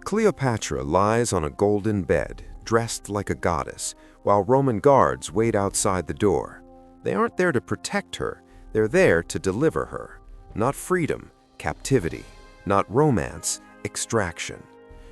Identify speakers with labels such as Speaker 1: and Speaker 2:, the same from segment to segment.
Speaker 1: Cleopatra lies on a golden bed, dressed like a goddess, while Roman guards wait outside the door. They aren't there to protect her, they're there to deliver her. Not freedom, captivity. Not romance, extraction.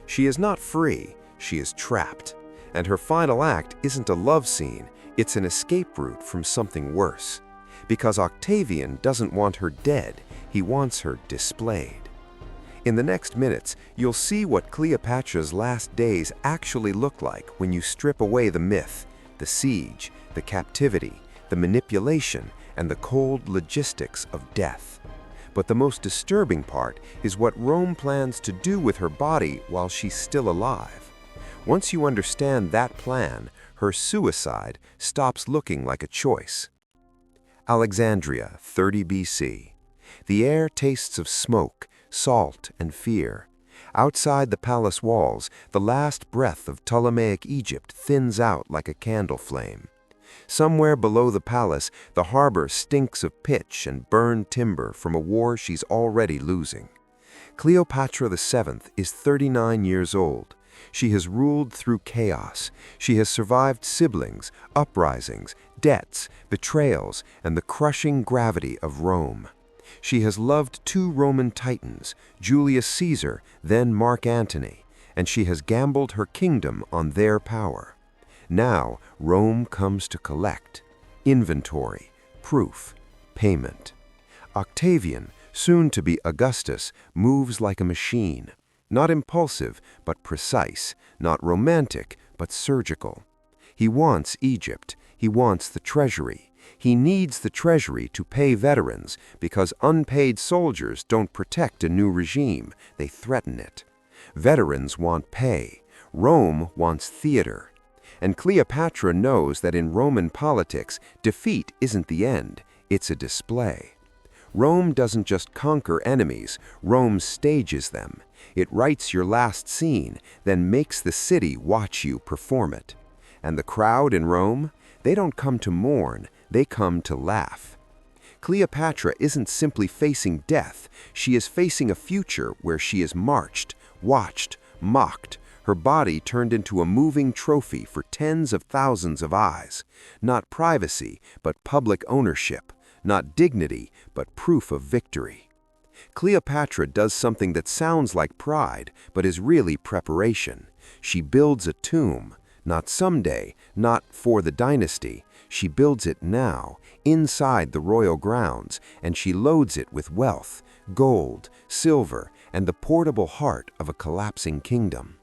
Speaker 1: She is not free, she is trapped. And her final act isn't a love scene, it's an escape route from something worse. Because Octavian doesn't want her dead, he wants her displayed. In the next minutes, you'll see what Cleopatra's last days actually look like when you strip away the myth, the siege, the captivity, the manipulation, and the cold logistics of death. But the most disturbing part is what Rome plans to do with her body while she's still alive. Once you understand that plan, her suicide stops looking like a choice. Alexandria, 30 BC. The air tastes of smoke, salt, and fear. Outside the palace walls, the last breath of Ptolemaic Egypt thins out like a candle flame. Somewhere below the palace, the harbor stinks of pitch and burned timber from a war she's already losing. Cleopatra VII is 39 years old. She has ruled through chaos. She has survived siblings, uprisings, debts, betrayals, and the crushing gravity of Rome. She has loved two Roman titans, Julius Caesar, then Mark Antony, and she has gambled her kingdom on their power. Now, Rome comes to collect. Inventory, proof, payment. Octavian, soon to be Augustus, moves like a machine. Not impulsive, but precise. Not romantic, but surgical. He wants Egypt. He wants the treasury. He needs the treasury to pay veterans because unpaid soldiers don't protect a new regime, they threaten it. Veterans want pay. Rome wants theater. And Cleopatra knows that in Roman politics, defeat isn't the end, it's a display. Rome doesn't just conquer enemies, Rome stages them. It writes your last scene, then makes the city watch you perform it. And the crowd in Rome? They don't come to mourn, they come to laugh. Cleopatra isn't simply facing death, she is facing a future where she is marched, watched, mocked, her body turned into a moving trophy for tens of thousands of eyes. Not privacy, but public ownership. Not dignity, but proof of victory. Cleopatra does something that sounds like pride, but is really preparation. She builds a tomb. Not someday, not for the dynasty. She builds it now, inside the royal grounds, and she loads it with wealth, gold, silver, and the portable heart of a collapsing kingdom.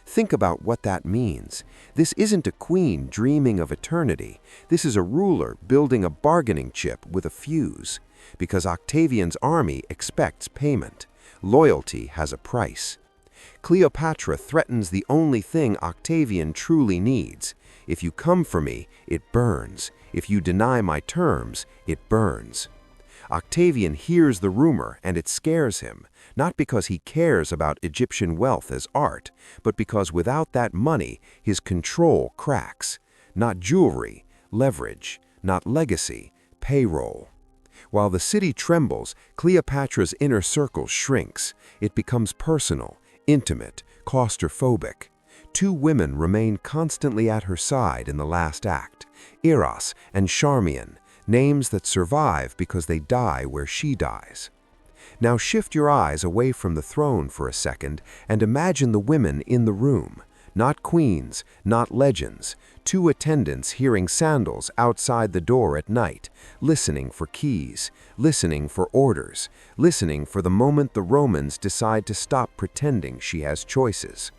Speaker 1: Think about what that means. This isn't a queen dreaming of eternity. This is a ruler building a bargaining chip with a fuse. Because Octavian's army expects payment. Loyalty has a price. Cleopatra threatens the only thing Octavian truly needs. If you come for me, it burns. If you deny my terms, it burns. Octavian hears the rumor and it scares him, not because he cares about Egyptian wealth as art, but because without that money, his control cracks. Not jewelry, leverage, not legacy, payroll. While the city trembles, Cleopatra's inner circle shrinks. It becomes personal, intimate, claustrophobic. Two women remain constantly at her side in the last act, Eros and Charmian, names that survive because they die where she dies. Now shift your eyes away from the throne for a second and imagine the women in the room. Not queens, not legends. Two attendants hearing sandals outside the door at night, listening for keys, listening for orders, listening for the moment the Romans decide to stop pretending she has choices.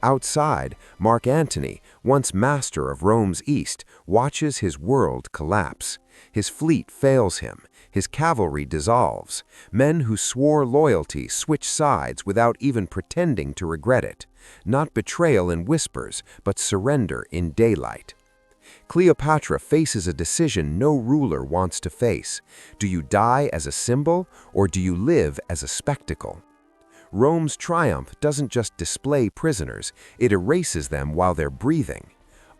Speaker 1: Outside, Mark Antony, once master of Rome's east, watches his world collapse. His fleet fails him. His cavalry dissolves. Men who swore loyalty switch sides without even pretending to regret it. Not betrayal in whispers, but surrender in daylight. Cleopatra faces a decision no ruler wants to face. Do you die as a symbol, or do you live as a spectacle? Rome's triumph doesn't just display prisoners, it erases them while they're breathing.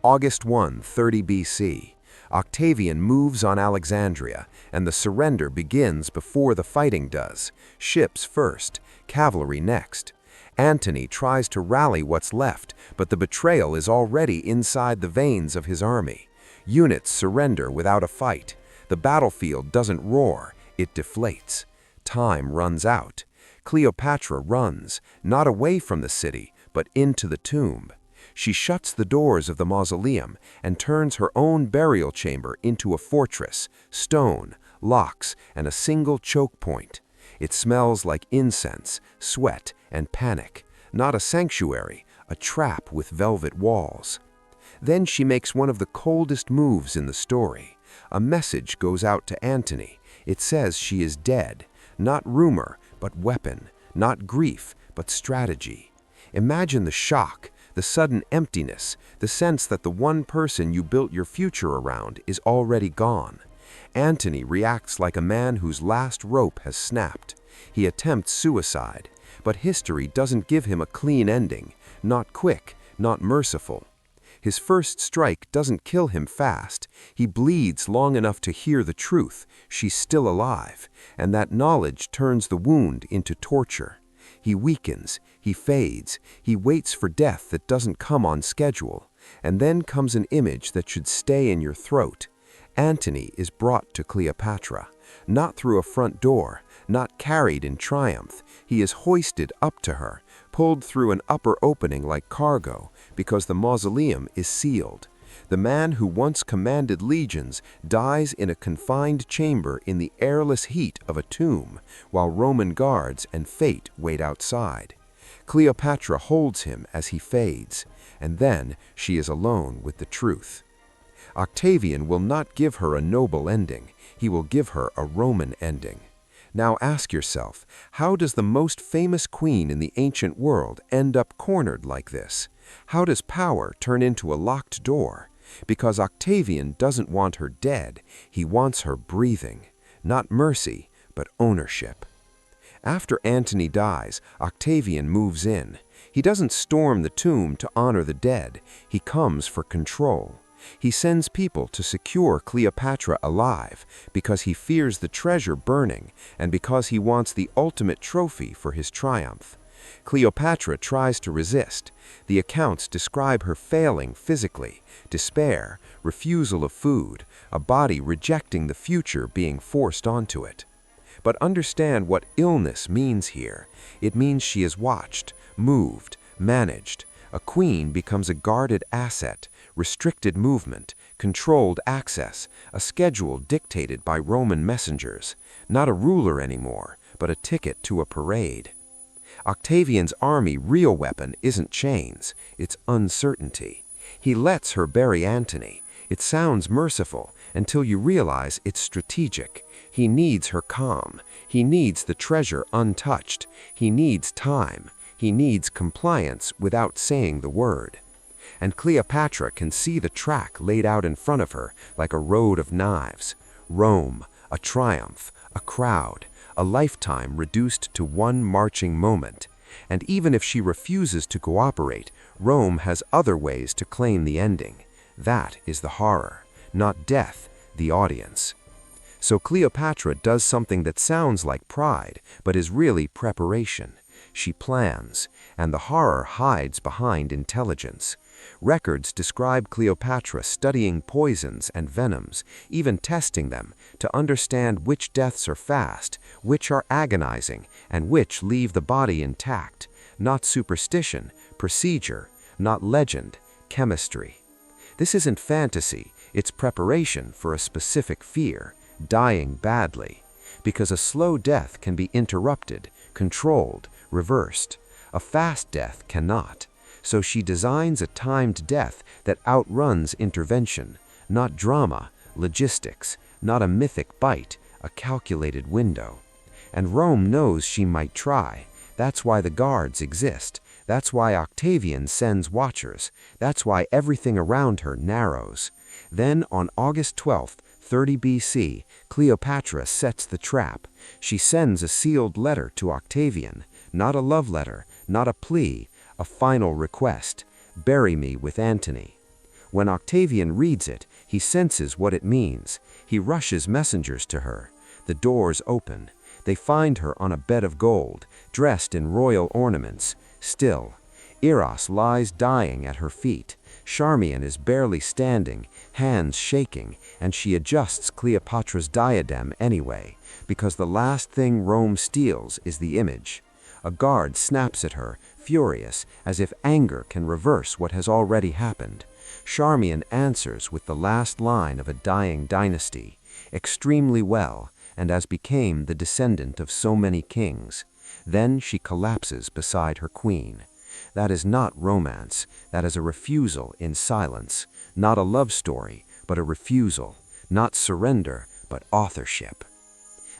Speaker 1: August 1, 30 BC. Octavian moves on Alexandria, and the surrender begins before the fighting does. Ships first, cavalry next. Antony tries to rally what's left, but the betrayal is already inside the veins of his army. Units surrender without a fight. The battlefield doesn't roar, it deflates. Time runs out. Cleopatra runs, not away from the city, but into the tomb. She shuts the doors of the mausoleum and turns her own burial chamber into a fortress, stone, locks, and a single choke point. It smells like incense, sweat, and panic. Not a sanctuary, a trap with velvet walls. Then she makes one of the coldest moves in the story. A message goes out to Antony. It says she is dead. Not rumor, but weapon. Not grief, but strategy. Imagine the shock, the sudden emptiness, the sense that the one person you built your future around is already gone. Antony reacts like a man whose last rope has snapped. He attempts suicide, but history doesn't give him a clean ending, not quick, not merciful. His first strike doesn't kill him fast. He bleeds long enough to hear the truth. She's still alive, and that knowledge turns the wound into torture. He weakens, he fades, he waits for death that doesn't come on schedule, and then comes an image that should stay in your throat. Antony is brought to Cleopatra, not through a front door, not carried in triumph. He is hoisted up to her, pulled through an upper opening like cargo, because the mausoleum is sealed. The man who once commanded legions dies in a confined chamber in the airless heat of a tomb, while Roman guards and fate wait outside. Cleopatra holds him as he fades, and then she is alone with the truth. Octavian will not give her a noble ending. He will give her a Roman ending. Now ask yourself, how does the most famous queen in the ancient world end up cornered like this? How does power turn into a locked door? Because Octavian doesn't want her dead, he wants her breathing. Not mercy, but ownership. After Antony dies, Octavian moves in. He doesn't storm the tomb to honor the dead. He comes for control. He sends people to secure Cleopatra alive because he fears the treasure burning and because he wants the ultimate trophy for his triumph. Cleopatra tries to resist. The accounts describe her failing physically, despair, refusal of food, a body rejecting the future being forced onto it. But understand what illness means here. It means she is watched, moved, managed. A queen becomes a guarded asset, restricted movement, controlled access, a schedule dictated by Roman messengers. Not a ruler anymore, but a ticket to a parade. Octavian's army real weapon isn't chains, it's uncertainty. He lets her bury Antony. It sounds merciful until you realize it's strategic. He needs her calm. He needs the treasure untouched. He needs time. He needs compliance without saying the word. And Cleopatra can see the track laid out in front of her like a road of knives. Rome, a triumph, a crowd, a lifetime reduced to one marching moment. And even if she refuses to cooperate, Rome has other ways to claim the ending. That is the horror, not death, the audience. So Cleopatra does something that sounds like pride, but is really preparation. She plans, and the horror hides behind intelligence. Records describe Cleopatra studying poisons and venoms, even testing them, to understand which deaths are fast, which are agonizing, and which leave the body intact. Not superstition, procedure, not legend, chemistry. This isn't fantasy, it's preparation for a specific fear, dying badly. Because a slow death can be interrupted, controlled, reversed. A fast death cannot. So she designs a timed death that outruns intervention. Not drama, logistics, not a mythic bite, a calculated window. And Rome knows she might try. That's why the guards exist. That's why Octavian sends watchers. That's why everything around her narrows. Then on August 12th, 30 BC, Cleopatra sets the trap. She sends a sealed letter to Octavian. Not a love letter, not a plea, a final request. Bury me with Antony. When Octavian reads it, he senses what it means. He rushes messengers to her. The doors open. They find her on a bed of gold, dressed in royal ornaments.
Speaker 2: Still, Eros lies dying at her feet. Charmian is barely standing, hands shaking, and she adjusts Cleopatra's diadem anyway, because the last thing Rome steals is the image. A guard snaps at her, furious, as if anger can reverse what has already happened. Charmian answers with the last line of a dying dynasty, extremely well, and as became the descendant of so many kings. Then she collapses beside her queen. That is not romance, that is a refusal in silence. Not a love story, but a refusal. Not surrender, but authorship.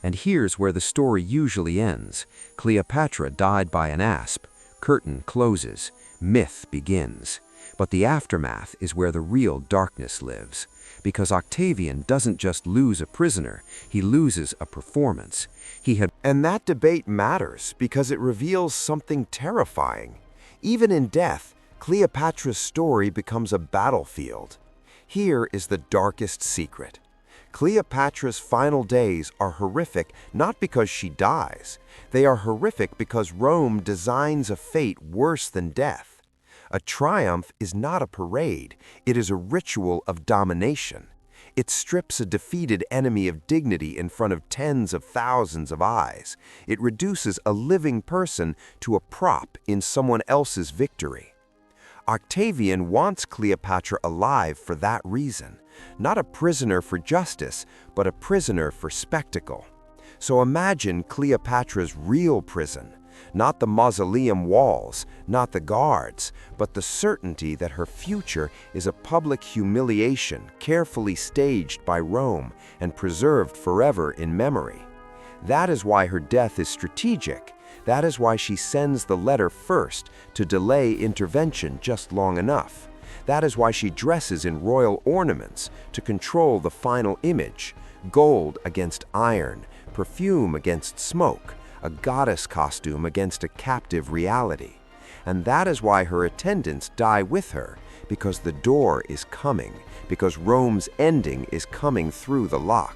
Speaker 2: And here's where the story usually ends. Cleopatra died by an asp. Curtain closes. Myth begins. But the aftermath is where the real darkness lives. Because Octavian doesn't just lose a prisoner, he loses a performance.
Speaker 1: And that debate matters because it reveals something terrifying. Even in death, Cleopatra's story becomes a battlefield. Here is the darkest secret. Cleopatra's final days are horrific not because she dies. They are horrific because Rome designs a fate worse than death. A triumph is not a parade, it is a ritual of domination. It strips a defeated enemy of dignity in front of tens of thousands of eyes. It reduces a living person to a prop in someone else's victory. Octavian wants Cleopatra alive for that reason, not a prisoner for justice, but a prisoner for spectacle. So imagine Cleopatra's real prison. Not the mausoleum walls, not the guards, but the certainty that her future is a public humiliation carefully staged by Rome and preserved forever in memory. That is why her death is strategic. That is why she sends the letter first to delay intervention just long enough. That is why she dresses in royal ornaments to control the final image, gold against iron, perfume against smoke, a goddess costume against a captive reality. And that is why her attendants die with her, because the door is coming, because Rome's ending is coming through the lock.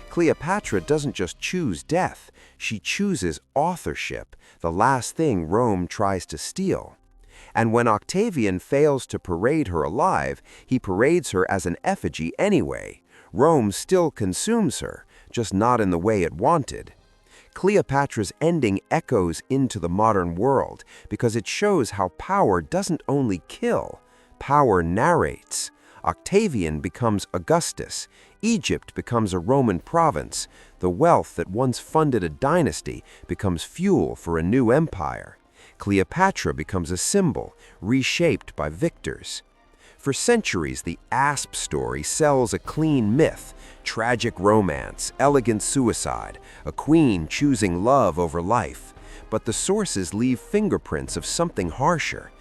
Speaker 1: Cleopatra doesn't just choose death, she chooses authorship, the last thing Rome tries to steal. And when Octavian fails to parade her alive, he parades her as an effigy anyway. Rome still consumes her, just not in the way it wanted. Cleopatra's ending echoes into the modern world because it shows how power doesn't only kill, power narrates. Octavian becomes Augustus, Egypt becomes a Roman province, the wealth that once funded a dynasty becomes fuel for a new empire. Cleopatra becomes a symbol, reshaped by victors. For centuries, the asp story sells a clean myth, tragic romance, elegant suicide, a queen choosing love over life. But the sources leave fingerprints of something harsher,